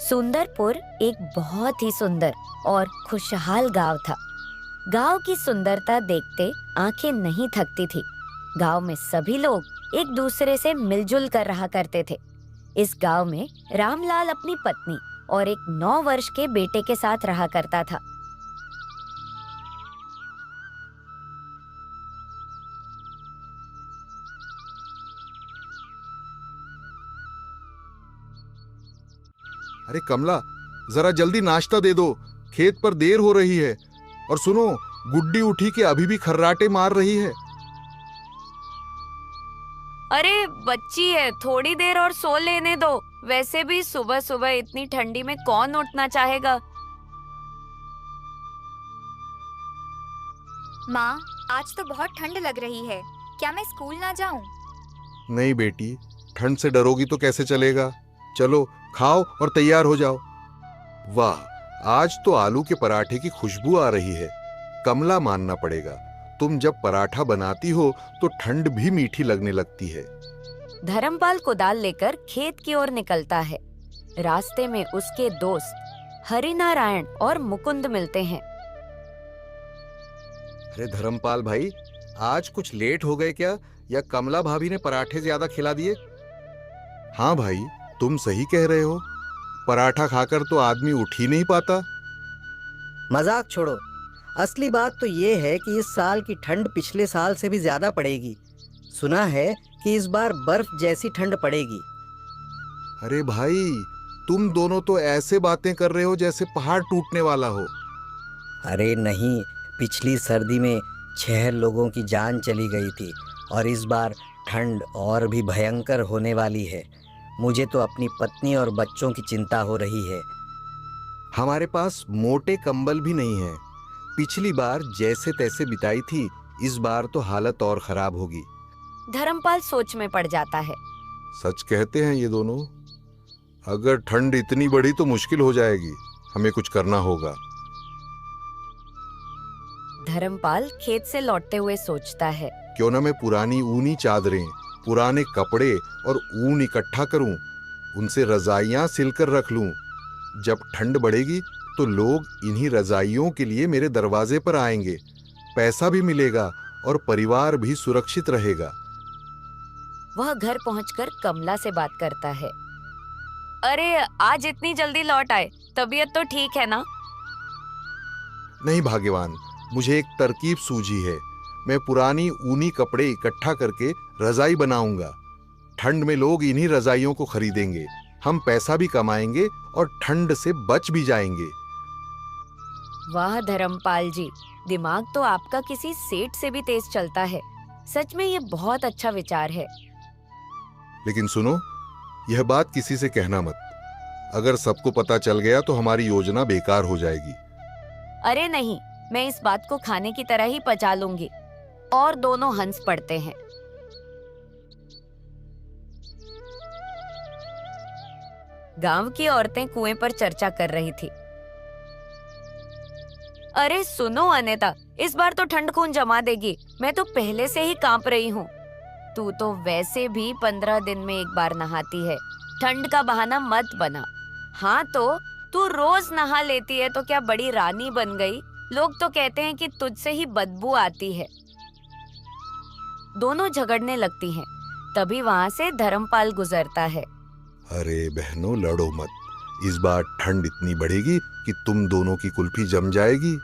सुंदरपुर एक बहुत ही सुंदर और खुशहाल गांव था। गांव की सुंदरता देखते आंखें नहीं थकती थी। गांव में सभी लोग एक दूसरे से मिलजुल कर रहा करते थे। इस गांव में रामलाल अपनी पत्नी और एक 9 वर्ष के बेटे के साथ रहा करता था। अरे कमला, जरा जल्दी नाश्ता दे दो, खेत पर देर हो रही है। और सुनो, गुड्डी उठी के अभी भी खर्राटे मार रही है। अरे बच्ची है, थोड़ी देर और सो लेने दो। वैसे भी सुबह सुबह इतनी ठंडी में कौन उठना चाहेगा। माँ, आज तो बहुत ठंड लग रही है। क्या मैं स्कूल ना जाऊं? नहीं बेटी, ठंड से डरोगी तो कैसे चलेगा। चलो खाओ और तैयार हो जाओ। वाह, आज तो आलू के पराठे की खुशबू आ रही है। कमला मानना पड़ेगा, तुम जब पराठा बनाती हो तो ठंड भी मीठी लगने लगती है। धर्मपाल कुदाल लेकर खेत की ओर निकलता है। रास्ते में उसके दोस्त हरिनारायण और मुकुंद मिलते हैं। अरे धर्मपाल भाई, आज कुछ लेट हो गए क्या, या कमला भाभी ने पराठे ज्यादा खिला दिए? हाँ भाई, तुम सही कह रहे हो। पराठा खाकर तो आदमी उठ ही नहीं पाता। मजाक छोड़ो। असली बात तो ये है कि इस साल की ठंड पिछले साल से भी ज्यादा पड़ेगी। सुना है कि इस बार बर्फ जैसी ठंड पड़ेगी। अरे भाई, तुम दोनों तो ऐसे बातें कर रहे हो जैसे पहाड़ टूटने वाला हो। अरे नहीं, पिछली सर्दी में 6 लोगों की जान चली गई थी और इस बार ठंड और भी भयंकर होने वाली है। मुझे तो अपनी पत्नी और बच्चों की चिंता हो रही है। हमारे पास मोटे कंबल भी नहीं है। पिछली बार जैसे तैसे बिताई थी, इस बार तो हालत और खराब होगी। धर्मपाल सोच में पड़ जाता है। सच कहते हैं ये दोनों। अगर ठंड इतनी बढ़ी तो मुश्किल हो जाएगी। हमें कुछ करना होगा। धर्मपाल खेत से लौटते हुए सोचता है, क्यों ना मैं पुरानी ऊनी चादरें, पुराने कपड़े और ऊन इकट्ठा करूं, उनसे रजाइयां सिलकर रख लूं। जब ठंड बढ़ेगी तो लोग इन्हीं रजाइयों के लिए मेरे दरवाजे पर आएंगे। पैसा भी मिलेगा और परिवार भी सुरक्षित रहेगा। वह घर पहुंचकर कमला से बात करता है। अरे आज इतनी जल्दी लौट आए, तबीयत तो ठीक है ना? नहीं भाग्यवान, मुझे एक तरकीब सूझी है। मैं पुरानी ऊनी कपड़े इकट्ठा करके रजाई बनाऊंगा। ठंड में लोग इन्हीं रजाइयों को खरीदेंगे। हम पैसा भी कमाएंगे और ठंड से बच भी जाएंगे। वाह धर्मपाल जी, दिमाग तो आपका किसी सेठ से भी तेज चलता है। सच में ये बहुत अच्छा विचार है। लेकिन सुनो, यह बात किसी से कहना मत। अगर सबको पता चल गया तो हमारी योजना बेकार हो जाएगी। अरे नहीं, मैं इस बात को खाने की तरह ही पचा लूंगी। और दोनों हंस पड़ते हैं। गांव की औरतें कुएं पर चर्चा कर रही थी। अरे सुनो अनीता, इस बार तो ठंड खून जमा देगी। मैं तो पहले से ही कांप रही हूँ। तू तो वैसे भी 15 दिन में एक बार नहाती है। ठंड का बहाना मत बना। हाँ तो तू रोज नहा लेती है तो क्या बड़ी रानी बन गई? लोग तो कहते हैं कि तुझसे ही बदबू आती है। दोनों झगड़ने लगती हैं। तभी वहाँ से धर्मपाल गुजरता है। अरे बहनों, लड़ो मत। इस बार ठंड इतनी बढ़ेगी कि तुम दोनों की कुल्फी जम जाएगी।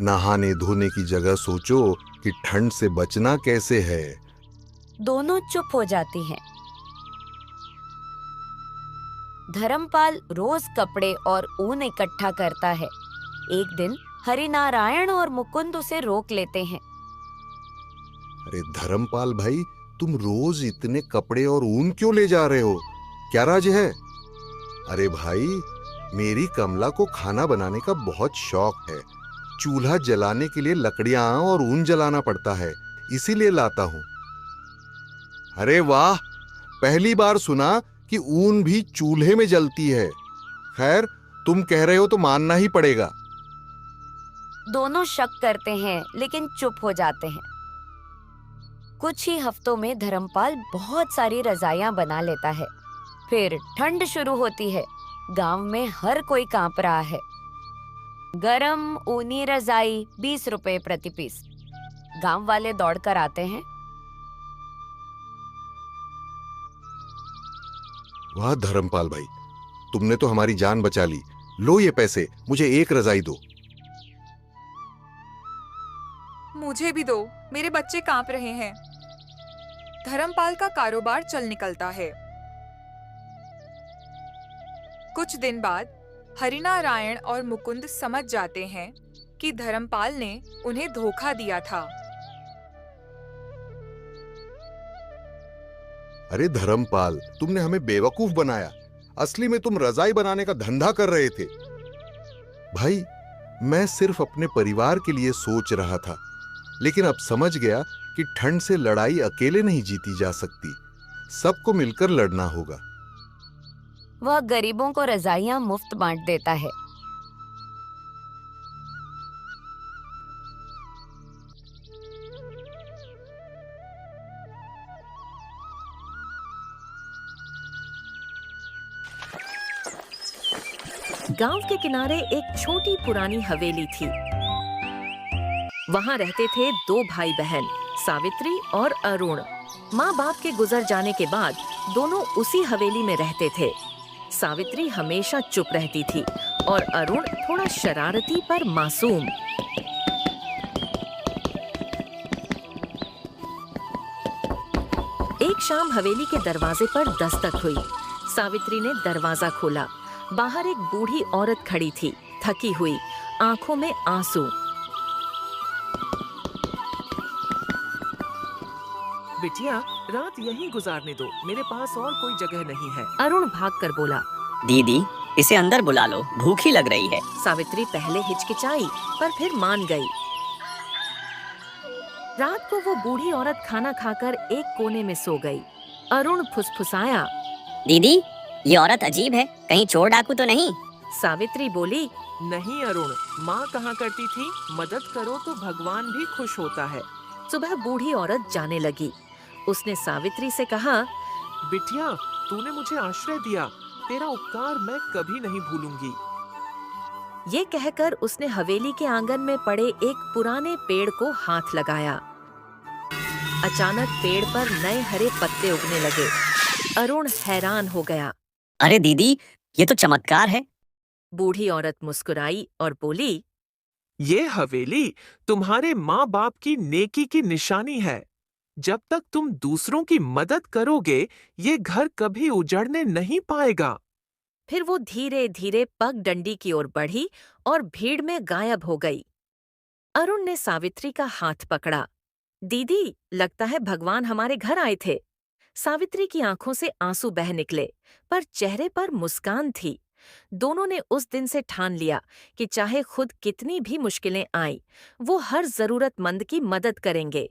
नहाने धोने की जगह सोचो कि ठंड से बचना कैसे है। दोनों चुप हो जाती हैं। धर्मपाल रोज कपड़े और ऊन इकट्ठा करता है। एक दिन हरिनारायण और मुकुंद उसे रोक लेते हैं। अरे धर्मपाल भाई, तुम रोज इतने कपड़े और ऊन क्यों ले जा रहे हो? क्या राज है? अरे भाई, मेरी कमला को खाना बनाने का बहुत शौक है। चूल्हा जलाने के लिए लकड़ियां और ऊन जलाना पड़ता है, इसीलिए लाता हूं। अरे वाह, पहली बार सुना कि ऊन भी चूल्हे में जलती है। खैर, तुम कह रहे हो तो मानना ही पड़ेगा। दोनों शक करते हैं लेकिन चुप हो जाते हैं। कुछ ही हफ्तों में धर्मपाल बहुत सारी रजाइयां बना लेता है। फिर ठंड शुरू होती है। गांव में हर कोई कांप रहा है। गरम ऊनी रजाई 20 रुपए प्रति पीस। गांव वाले दौड़ कर आते हैं। वाह धर्मपाल भाई, तुमने तो हमारी जान बचा ली। लो ये पैसे, मुझे एक रजाई दो। मुझे भी दो, मेरे बच्चे कांप रहे हैं। धर्मपाल का कारोबार चल निकलता है। कुछ दिन बाद हरिनारायण और मुकुंद समझ जाते हैं कि धर्मपाल ने उन्हें धोखा दिया था। अरे धर्मपाल, तुमने हमें बेवकूफ बनाया। असली में तुम रजाई बनाने का धंधा कर रहे थे। भाई, मैं सिर्फ अपने परिवार के लिए सोच रहा था, लेकिन अब समझ गया कि ठंड से लड़ाई अकेले नहीं जीती जा सकती, सबको मिलकर लड़ना होगा। वह गरीबों को रजाइयां मुफ्त बांट देता है। गांव के किनारे एक छोटी पुरानी हवेली थी। वहां रहते थे दो भाई बहन, सावित्री और अरुण। माँ बाप के गुजर जाने के बाद दोनों उसी हवेली में रहते थे। सावित्री हमेशा चुप रहती थी और अरुण थोड़ा शरारती पर मासूम। एक शाम हवेली के दरवाजे पर दस्तक हुई। सावित्री ने दरवाजा खोला। बाहर एक बूढ़ी औरत खड़ी थी, थकी हुई, आंखों में आंसू। बिटिया, रात यहीं गुजारने दो, मेरे पास और कोई जगह नहीं है। अरुण भागकर बोला। दीदी, इसे अंदर बुला लो, भूखी लग रही है। सावित्री पहले हिचकिचाई पर फिर मान गई। रात को वो बूढ़ी औरत खाना खाकर एक कोने में सो गई। अरुण फुसफुसाया, दीदी, ये औरत अजीब है, कहीं चोर डाकू तो नहीं? सावित्री बोली, नहीं अरुण, माँ कहा करती थी, मदद करो तो भगवान भी खुश होता है। सुबह बूढ़ी औरत जाने लगी। उसने सावित्री से कहा, बिटिया, तूने मुझे आश्रय दिया, तेरा उपकार मैं कभी नहीं भूलूंगी। ये कहकर उसने हवेली के आंगन में पड़े एक पुराने पेड़ को हाथ लगाया। अचानक पेड़ पर नए हरे पत्ते उगने लगे। अरुण हैरान हो गया। अरे दीदी, ये तो चमत्कार है। बूढ़ी औरत मुस्कुराई और बोली, ये हवेली तुम्हारे माँ बाप की नेकी की निशानी है। जब तक तुम दूसरों की मदद करोगे, ये घर कभी उजड़ने नहीं पाएगा। फिर वो धीरे धीरे पगडंडी की ओर बढ़ी और भीड़ में गायब हो गई। अरुण ने सावित्री का हाथ पकड़ा। दीदी, लगता है भगवान हमारे घर आए थे। सावित्री की आंखों से आंसू बह निकले, पर चेहरे पर मुस्कान थी। दोनों ने उस दिन से ठान लिया कि चाहे खुद कितनी भी मुश्किलें आईं, वो हर जरूरतमंद की मदद करेंगे।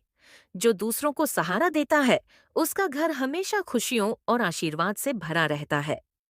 जो दूसरों को सहारा देता है, उसका घर हमेशा खुशियों और आशीर्वाद से भरा रहता है।